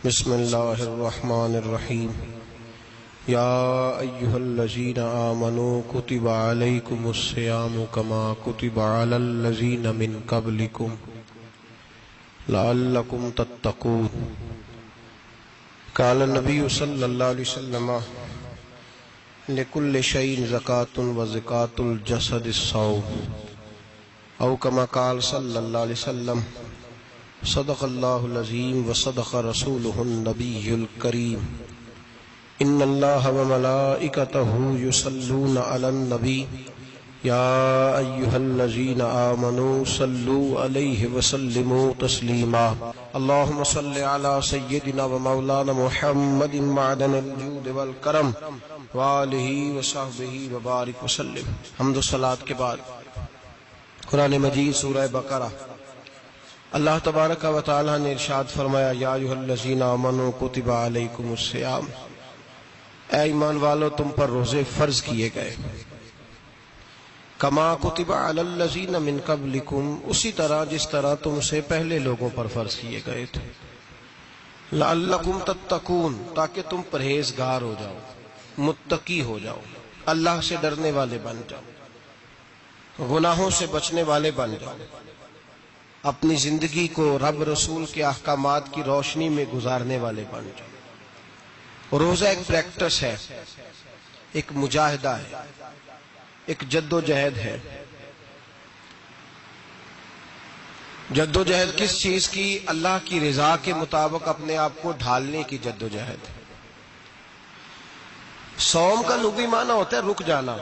بسم اللہ الرحمن الرحیم یا ایہا الذین آمنوا کتب علیکم الصیام کما کتب علی الذین من قبلکم لعلکم تتقون۔ قال النبی صلی اللہ علیہ وسلم لکل شیء زکاۃ وزکاۃ الجسد الصوم، او کما قال صلی اللہ علیہ وسلم صدق اللہ العظیم وصدق رسولہ النبی الکریم۔ ان اللہ وملائکتہ یصلون علی النبی یا ایہا الذین آمنوا صلوا علیہ وسلموا تسلیما۔ اللہم صل علی سیدنا ومولانا محمد معدن الجود والکرم وآلہ وصحبہ وبارک وسلم۔ حمد و صلاۃ کے بعد قرآن مجید سورہ بقرہ، اللہ تبارک و تعالی نے ارشاد فرمایا یا ایھا الذین آمنوا کتب علیکم الصیام، اے ایمان والو تم پر روزے فرض کیے گئے، کما کتب علی الذین من قبلکم، اسی طرح جس طرح تم سے پہلے لوگوں پر فرض کیے گئے تھے، لعلکم تتقون، تاکہ تم پرہیزگار ہو جاؤ، متقی ہو جاؤ، اللہ سے ڈرنے والے بن جاؤ، گناہوں سے بچنے والے بن جاؤ، اپنی زندگی کو رب رسول کے احکامات کی روشنی میں گزارنے والے بن جاؤ۔ روزہ ایک پریکٹس ہے، ایک مجاہدہ ہے، ایک جد و جہد ہے۔ جد و جہد کس چیز کی؟ اللہ کی رضا کے مطابق اپنے آپ کو ڈھالنے کی جد و جہد۔ صوم کا لغوی معنی ہوتا ہے رک جانا۔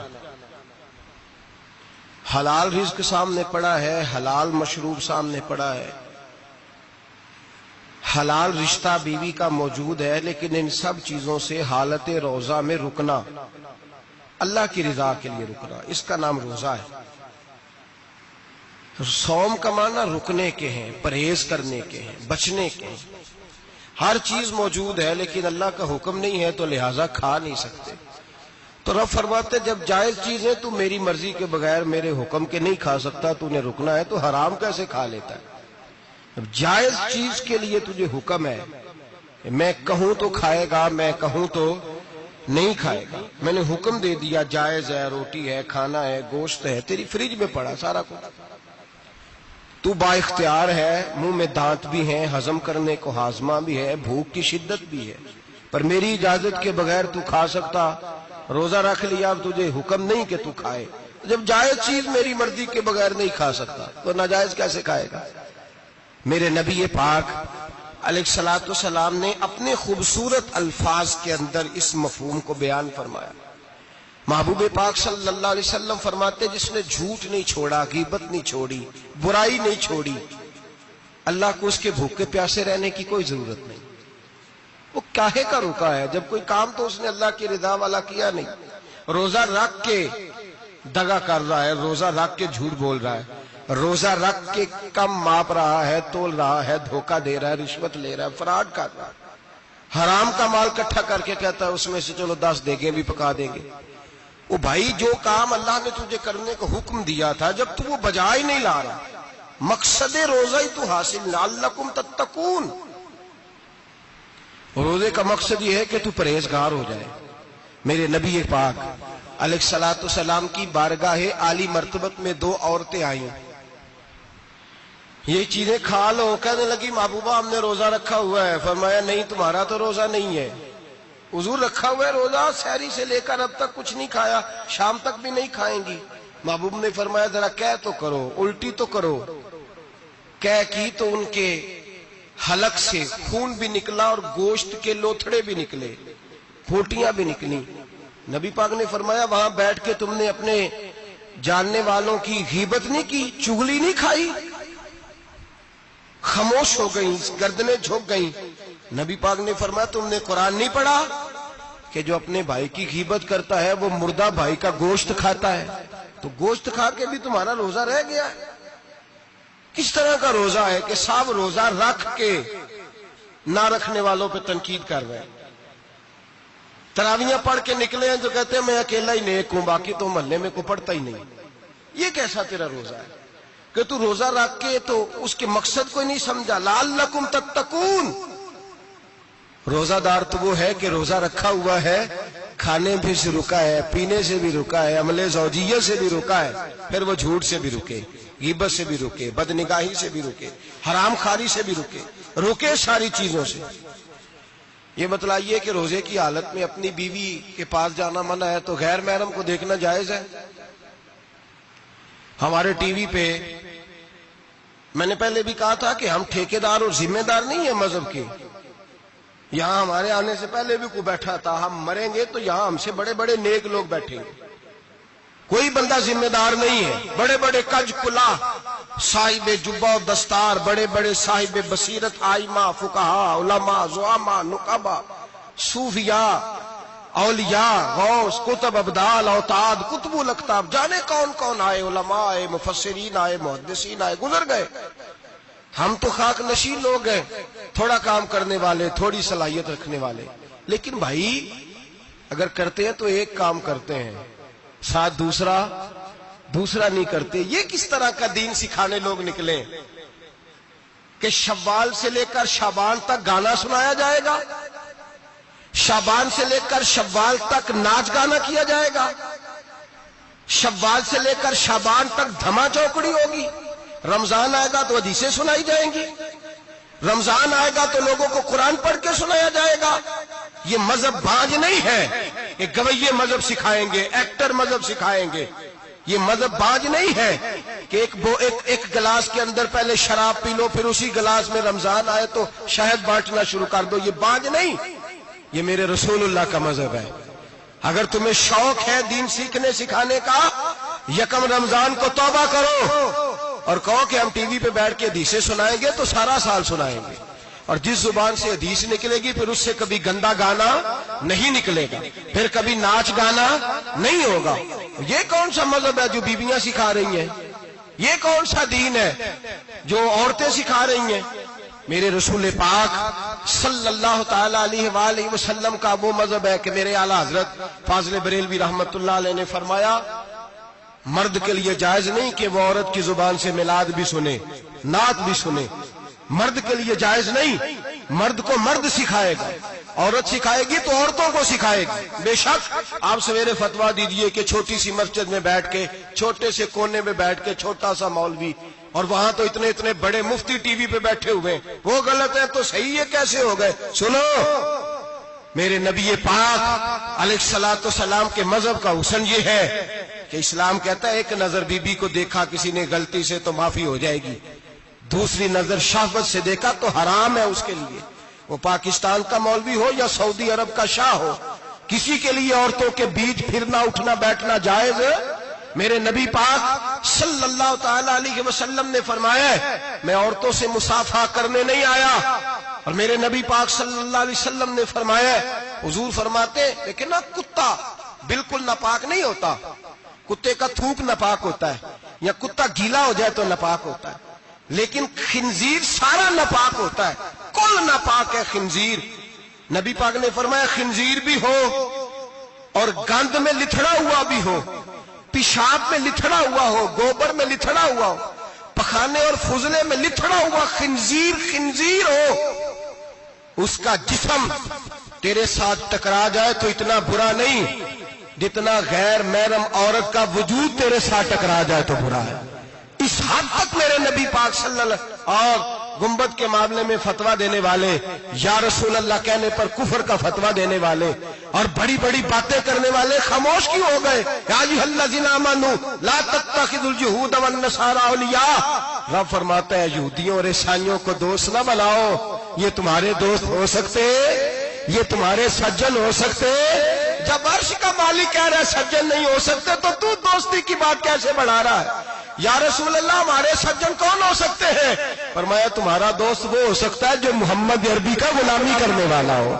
حلال رزق سامنے پڑا ہے، حلال مشروب سامنے پڑا ہے، حلال رشتہ بیوی کا موجود ہے، لیکن ان سب چیزوں سے حالت روزہ میں رکنا، اللہ کی رضا کے لیے رکنا، اس کا نام روزہ ہے۔ صوم کا معنی رکنے کے ہیں، پرہیز کرنے کے ہیں، بچنے کے ہیں۔ ہر چیز موجود ہے لیکن اللہ کا حکم نہیں ہے تو لہٰذا کھا نہیں سکتے۔ تو رب فرماتے جب جائز چیزیں تو میری مرضی کے بغیر میرے حکم کے نہیں کھا سکتا، تو نے رکنا ہے تو حرام کیسے کھا لیتا ہے؟ اب جائز چیز کے لیے تجھے حکم ہے، میں کہوں تو کھائے گا، میں کہوں تو نہیں کھائے گا۔ میں نے حکم دے دیا جائز ہے، روٹی ہے، کھانا ہے، گوشت ہے، تیری فریج میں پڑا سارا کچھ، تو با اختیار ہے، منہ میں دانت بھی ہیں، ہضم کرنے کو ہاضمہ بھی ہے، بھوک کی شدت بھی ہے، پر میری اجازت کے بغیر تو کھا سکتا۔ روزہ رکھ لیا، اب تجھے حکم نہیں کہ تو کھائے۔ جب جائز چیز میری مرضی کے بغیر نہیں کھا سکتا تو ناجائز کیسے کھائے گا؟ میرے نبی پاک علیہ الصلوۃ والسلام نے اپنے خوبصورت الفاظ کے اندر اس مفہوم کو بیان فرمایا۔ محبوب پاک صلی اللہ علیہ وسلم فرماتے جس نے جھوٹ نہیں چھوڑا، غیبت نہیں چھوڑی، برائی نہیں چھوڑی، اللہ کو اس کے بھوکے پیاسے رہنے کی کوئی ضرورت نہیں۔ وہ کاہے کا رکا ہے جب کوئی کام تو اس نے اللہ کی رضا والا کیا نہیں؟ روزہ رکھ کے دغا کر رہا ہے، روزہ رکھ کے جھوٹ بول رہا ہے، روزہ رکھ کے کم ماپ رہا ہے، تول رہا ہے، دھوکہ دے رہا ہے، رشوت لے رہا ہے، فراڈ کر رہا ہے، حرام کا مال اکٹھا کر کے کہتا ہے اس میں سے چلو 10 دیگیں بھی پکا دیں گے۔ وہ بھائی جو کام اللہ نے تجھے کرنے کو حکم دیا تھا جب تو وہ بجا ہی نہیں لا رہا، مقصد روزہ ہی تو حاصل، لعلکم تتقون۔ روزے کا مقصد یہ ہے کہ تو پرہیزگار ہو جائے۔ میرے نبی پاک علیہ الصلوۃ والسلام کی بارگاہ عالی مرتبت میں 2 عورتیں آئیں، یہ چیزیں کھا لو، کہنے لگی محبوبہ ہم نے روزہ رکھا ہوا ہے۔ فرمایا نہیں تمہارا تو روزہ نہیں ہے، حضور رکھا ہوا ہے روزہ، سحری سے لے کر اب تک کچھ نہیں کھایا، شام تک بھی نہیں کھائیں گی۔ محبوب نے فرمایا ذرا کہہ تو کرو، الٹی تو کرو۔ کہہ کی تو ان کے حلق سے خون بھی نکلا اور گوشت کے لوتھڑے بھی نکلے، پھوٹیاں بھی نکلی۔ نبی پاک نے فرمایا وہاں بیٹھ کے تم نے اپنے جاننے والوں کی غیبت نہیں کی، چغلی نہیں کھائی؟ خاموش ہو گئیں، گردنیں جھک گئیں۔ نبی پاک نے فرمایا تم نے قرآن نہیں پڑھا کہ جو اپنے بھائی کی غیبت کرتا ہے وہ مردہ بھائی کا گوشت کھاتا ہے؟ تو گوشت کھا کے بھی تمہارا روزہ رہ گیا ہے۔ کس طرح کا روزہ ہے کہ صاحب روزہ رکھ کے نہ رکھنے والوں پہ تنقید کر رہے ہیں۔ تراویحاں پڑھ کے نکلے ہیں جو کہتے ہیں میں اکیلا ہی نیک ہوں، باقی تو محلے میں کوئی پڑھتا ہی نہیں۔ یہ کیسا تیرا روزہ ہے کہ تو روزہ رکھ کے تو اس کے مقصد کو نہیں سمجھا؟ لعلکم تتقون، روزہ دار تو وہ ہے کہ روزہ رکھا ہوا ہے، کھانے بھی سے رکا ہے، پینے سے بھی رکا ہے، عمل زوجیہ سے بھی رکا ہے، پھر وہ جھوٹ سے بھی رکے، غیبت سے بھی رکے، بدنگاہی سے بھی رکے، حرام خواری سے بھی رکے ساری چیزوں سے۔ یہ بتلائیے کہ روزے کی حالت میں اپنی بیوی کے پاس جانا منع ہے تو غیر محرم کو دیکھنا جائز ہے؟ ہمارے ٹی وی پہ میں نے پہلے بھی کہا تھا کہ ہم ٹھیکیدار اور ذمہ دار نہیں ہیں مذہب کے۔ یہاں ہمارے آنے سے پہلے بھی کوئی بیٹھا تھا، ہم مریں گے تو یہاں ہم سے بڑے بڑے نیک لوگ بیٹھیں گے، کوئی بندہ ذمہ دار نہیں ہے۔ بڑے بڑے کج کلا، صاحب جبہ و دستار، بڑے بڑے صاحب بصیرت، آئمہ، فقہا، علماء، زعماء، نقبا، صوفیاء، اولیاء، غوث، کتب، ابدال، اوتاد، کتب الاقطاب، جانے کون کون آئے، علماء آئے، مفسرین آئے، محدثین آئے، گزر گئے۔ ہم تو خاک نشین لوگ ہیں، تھوڑا کام کرنے والے، تھوڑی صلاحیت رکھنے والے۔ لیکن بھائی اگر کرتے ہیں تو ایک کام کرتے ہیں، ساتھ دوسرا نہیں کرتے۔ یہ کس طرح کا دین سکھانے لوگ نکلے کہ شوال سے لے کر شعبان تک گانا سنایا جائے گا، شعبان سے لے کر شوال تک ناچ گانا کیا جائے گا، شوال سے لے کر شعبان تک دھما چوکڑی ہوگی، رمضان آئے گا تو حدیثیں سنائی جائیں گی، رمضان آئے گا تو لوگوں کو قرآن پڑھ کے سنایا جائے گا۔ یہ مذہب بانج نہیں ہے کہ گویے مذہب سکھائیں گے، ایکٹر مذہب سکھائیں گے۔ یہ مذہب بانج نہیں ہے کہ ایک گلاس کے اندر پہلے شراب پی لو، پھر اسی گلاس میں رمضان آئے تو شہد بانٹنا شروع کر دو۔ یہ بانج نہیں، یہ میرے رسول اللہ کا مذہب ہے۔ اگر تمہیں شوق ہے دین سیکھنے سکھانے کا، یکم رمضان کو توبہ کرو اور کہو کہ ہم ٹی وی پہ بیٹھ کے حدیثیں سنائیں گے تو سارا سال سنائیں گے، اور جس زبان سے حدیث نکلے گی پھر اس سے کبھی گندا گانا نہیں نکلے گا، پھر کبھی ناچ گانا نہیں ہوگا۔ یہ کون سا مذہب ہے جو بیویاں سکھا رہی ہیں؟ یہ کون سا دین ہے جو عورتیں سکھا رہی ہیں؟ میرے رسول پاک صلی اللہ تعالی علیہ وآلہ وسلم کا وہ مذہب ہے کہ میرے اعلیٰ حضرت فاضل بریلوی رحمت اللہ علیہ نے فرمایا، مرد کے لیے جائز نہیں کہ وہ عورت کی زبان سے میلاد بھی سنے، نعت بھی سنے۔ مرد کے لیے جائز نہیں، مرد کو مرد سکھائے گا، عورت سکھائے گی تو عورتوں کو سکھائے گی۔ بے شک آپ سویرے فتویٰ دیجئے کہ چھوٹی سی مسجد میں بیٹھ کے، چھوٹے سے کونے میں بیٹھ کے چھوٹا سا مولوی، اور وہاں تو اتنے بڑے مفتی ٹی وی پہ بیٹھے ہوئے، وہ غلط ہے تو صحیح ہے، کیسے ہو گئے؟ سنو، میرے نبی پاک علیہ الصلوۃ والسلام کے مذہب کا حسن یہ ہے کہ اسلام کہتا ہے ایک نظر بی بی کو دیکھا کسی نے غلطی سے تو معافی ہو جائے گی، دوسری نظر شہوت سے دیکھا تو حرام ہے اس کے لیے، وہ پاکستان کا مولوی ہو یا سعودی عرب کا شاہ ہو، کسی کے لیے عورتوں کے بیچ پھرنا اٹھنا بیٹھنا جائز ہے۔ میرے نبی پاک صلی اللہ تعالی علیہ وسلم نے فرمایا ہے میں عورتوں سے مصافحہ کرنے نہیں آیا، اور میرے نبی پاک صلی اللہ علیہ وسلم نے فرمایا ہے، حضور فرماتے لیکن نا کتا بالکل ناپاک نہیں ہوتا، کتے کا تھوک ناپاک ہوتا ہے، یا کتا گیلا ہو جائے تو ناپاک ہوتا ہے، لیکن خنزیر سارا ناپاک ہوتا ہے، کل ناپاک ہے خنزیر۔ نبی پاک نے فرمایا خنزیر بھی ہو اور گند میں لتھڑا ہوا بھی ہو، پیشاب میں لتھڑا ہوا ہو، گوبر میں لتھڑا ہوا ہو، پخانے اور فضلے میں لتھڑا ہوا خنزیر ہو، اس کا جسم تیرے ساتھ ٹکرا جائے تو اتنا برا نہیں جتنا غیر محرم عورت کا وجود تیرے ساتھ ٹکرا جائے تو برا ہے۔ اس حد تک میرے نبی پاک صلی اللہ علیہ وسلم، اور گنبد کے معاملے میں فتویٰ دینے والے، یا رسول اللہ کہنے پر کفر کا فتویٰ دینے والے اور بڑی بڑی باتیں کرنے والے خاموش کیوں ہو گئے؟ یا ایھا الذین آمنوا لا تتخذوا اليہود والنصارى اولیاء، رب فرماتا ہے یہودیوں اور عیسائیوں کو دوست نہ بناؤ، یہ تمہارے دوست ہو سکتے، یہ تمہارے سجن ہو سکتے؟ جب عرش کا مالک کہہ رہا ہے سجن نہیں ہو سکتے تو دوستی کی بات کیسے بڑھا رہا ہے؟ یا رسول اللہ ہمارے سجن کون ہو سکتے ہیں؟ فرمایا تمہارا دوست وہ ہو سکتا ہے جو محمد عربی کا غلامی کرنے والا ہو،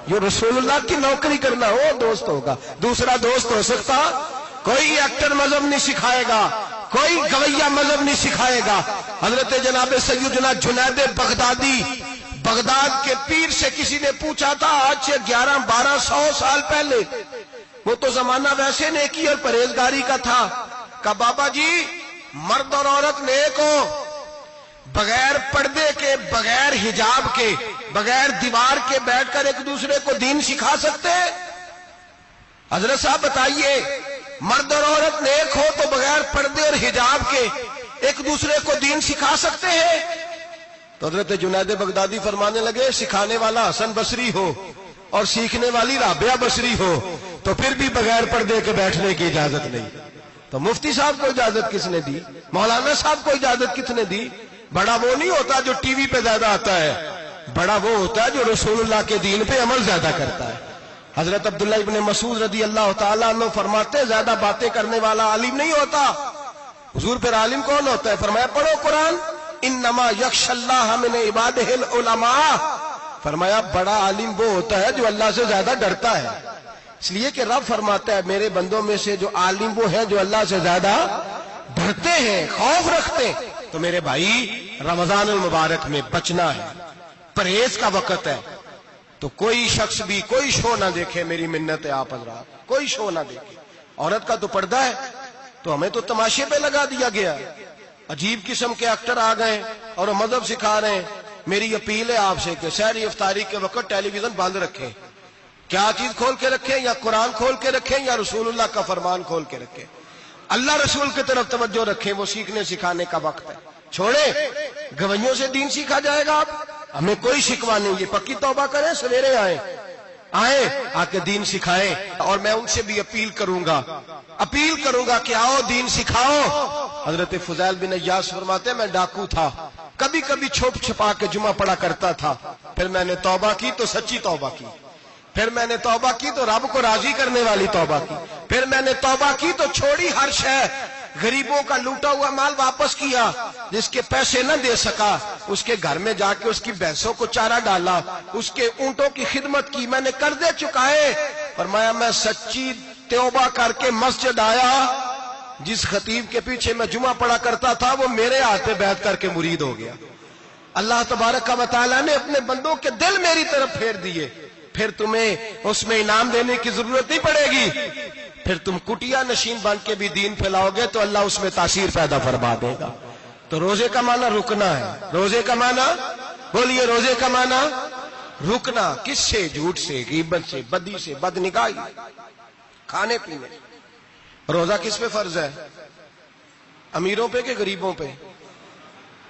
جو رسول اللہ کی نوکری کرنا ہو دوست ہوگا، دوسرا دوست ہو سکتا؟ کوئی ایکٹر مذہب نہیں سکھائے گا، کوئی گویہ مذہب نہیں سکھائے گا۔ حضرت جناب سیدنا جنید بغدادی، بغداد کے پیر سے کسی نے پوچھا تھا آج سے 1100-1200 سال پہلے، وہ تو زمانہ ویسے نیکی اور پرہیزگاری کا تھا، کہا بابا جی مرد اور عورت نیک ہو، بغیر پردے کے، بغیر حجاب کے، بغیر دیوار کے بیٹھ کر ایک دوسرے کو دین سکھا سکتے ہیں؟ حضرت صاحب بتائیے، مرد اور عورت نیک ہو تو بغیر پردے اور حجاب کے ایک دوسرے کو دین سکھا سکتے ہیں؟ تو حضرت جنید بغدادی فرمانے لگے سکھانے والا حسن بصری ہو اور سیکھنے والی رابعہ بصری ہو تو پھر بھی بغیر پردے کے بیٹھنے کی اجازت نہیں۔ تو مفتی صاحب کو اجازت کس نے دی؟ مولانا صاحب کو اجازت کس نے دی؟ بڑا وہ نہیں ہوتا جو ٹی وی پہ زیادہ آتا ہے، بڑا وہ ہوتا ہے جو رسول اللہ کے دین پہ عمل زیادہ کرتا ہے۔ حضرت عبداللہ ابن مسعود رضی اللہ تعالیٰ عنہ فرماتے زیادہ باتیں کرنے والا عالم نہیں ہوتا۔ حضور پھر عالم کون ہوتا ہے؟ فرمایا پڑھو قرآن، انما یخشی اللہ من عبادہ العلماء۔ فرمایا بڑا عالم وہ ہوتا ہے جو اللہ سے زیادہ ڈرتا ہے، اس لیے کہ رب فرماتا ہے میرے بندوں میں سے جو عالم وہ ہیں جو اللہ سے زیادہ ڈرتے ہیں، خوف رکھتے ہیں۔ تو میرے بھائی رمضان المبارک میں بچنا ہے، پرہیز کا وقت ہے، تو کوئی شخص بھی کوئی شو نہ دیکھے، میری منت ہے آپ حضرات، کوئی شو نہ دیکھے۔ عورت کا تو پردہ ہے، تو ہمیں تو تماشے پہ لگا دیا گیا، عجیب قسم کے ایکٹر آ گئے اور مذہب سکھا رہے ہیں۔ میری اپیل ہے آپ سے کہ سحری افطاری کے وقت ٹیلی ویژن بند رکھیں، کیا چیز کھول کے رکھیں؟ یا قرآن کھول کے رکھیں یا رسول اللہ کا فرمان کھول کے رکھیں، اللہ رسول کی طرف توجہ رکھیں، وہ سیکھنے سکھانے کا وقت ہے۔ چھوڑیں گویوں سے دین سیکھا جائے گا، ہمیں کوئی شکوہ نہیں، یہ پکی توبہ کریں، سویرے آئیں آ کے دین سکھائیں۔ اور میں ان سے بھی اپیل کروں گا کہ آؤ دین سکھاؤ۔ حضرت فضیل بن عیاض فرماتے ہیں میں ڈاکو تھا، کبھی کبھی چھپ چھپا کے جمعہ پڑھا کرتا تھا، پھر میں نے توبہ کی تو سچی توبہ کی، پھر میں نے توبہ کی تو رب کو راضی کرنے والی توبہ کی، پھر میں نے توبہ کی تو چھوڑی ہر شے، غریبوں کا لوٹا ہوا مال واپس کیا، جس کے پیسے نہ دے سکا اس کے گھر میں جا کے اس کی بھینسوں کو چارہ ڈالا، اس کے اونٹوں کی خدمت کی، میں نے قرضے چکائے۔ فرمایا میں سچی توبہ کر کے مسجد آیا، جس خطیب کے پیچھے میں جمعہ پڑھا کرتا تھا وہ میرے ہاتھ پہ بیعت کر کے مرید ہو گیا۔ اللہ تبارک و تعالیٰ نے اپنے بندوں کے دل میری طرف پھیر دیے، پھر تمہیں اس میں انعام دینے کی ضرورت نہیں پڑے گی، پھر تم کٹیا نشین بن کے بھی دین پھیلاؤ گے تو اللہ اس میں تاثیر پیدا فرما دے گا۔ تو روزے کا معنی رکنا ہے، روزے کا معنی بولیے، روزے کا معنی رکنا، کس سے؟ جھوٹ سے، غیبت سے، بدی سے، بد نگاہی، کھانے پینے۔ روزہ کس پہ فرض ہے؟ امیروں پہ کہ غریبوں پہ؟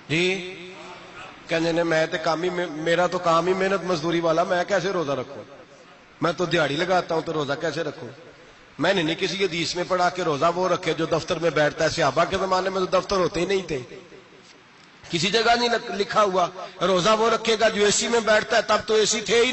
جی کہنے نے میں تو کام ہی، میرا تو کام ہی محنت مزدوری والا، میں کیسے روزہ رکھوں؟ میں تو دیہڑی لگاتا ہوں تو روزہ کیسے رکھوں؟ میں نے نہیں کسی حدیث میں پڑھا کہ روزہ وہ رکھے جو دفتر میں بیٹھتا ہے، صحابہ کے زمانے میں تو دفتر ہوتے ہی نہیں تھے، کسی جگہ نہیں لکھا ہوا روزہ وہ رکھے گا جو اے سی میں بیٹھتا ہے، تب تو اے سی تھے ہی